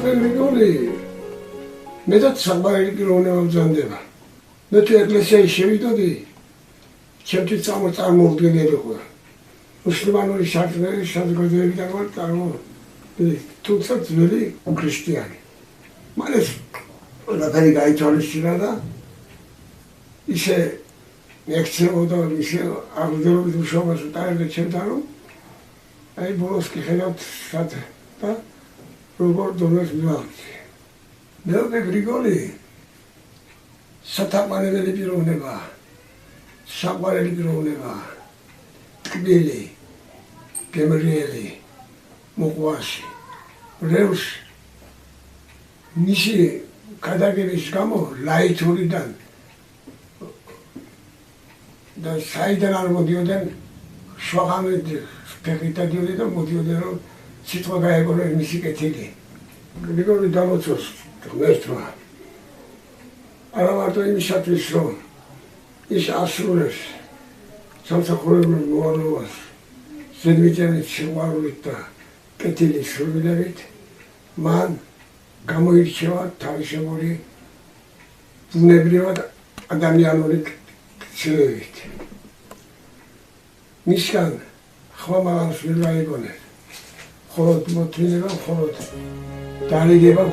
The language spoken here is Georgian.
რეგოლი მეტად საყვარელი პიროვნება ბრძანდება. მე თუ ეკლესიაში შევიდოდი, ჩემთვის წარმოუდგენელი იყო. მუსლიმანური შარტნერი საზოგადოებიდან ვარ თუმცა ძველი ქრისტიანი. მალე ყველაფერი გაითვალისწინა და ისე მექცეოდა ისე აღდგენობით მუშაობას უტარებდა ჩემთან, რომ აი ბოლოს კი ხედავთ სად და როგორ დონეს მივაღწია. მეორე გრიგოლი სათაყვანებელი პიროვნებაა, საყვარელი პიროვნებაა, ტკბილი, გემრიელი, მოყვარში. რევს მისი გადაგების გამო ლაითურიდან და საიდან არ მოდიოდნენ შვაღამით ფეხით დადიოდნენ და მოდიოდნენ რომ სიტყვა გაეგონეს მისი კეთილი. გრიგოლი დამოცოს ღმერთმა არა მარტო იმისათვის რომ ის ასრულებს სამსახურებრივ მოვალეობას ზედმიწევნით სიყვარულით და კეთილი სურვილებით, მან გამოირჩევა თავისებური ბუნებრივად ადამიანური ცნობით. მისგან ხმამაღალს ვერ გაიგონეს, მხოლოდ მოთმინება, მხოლოდ დალიგება,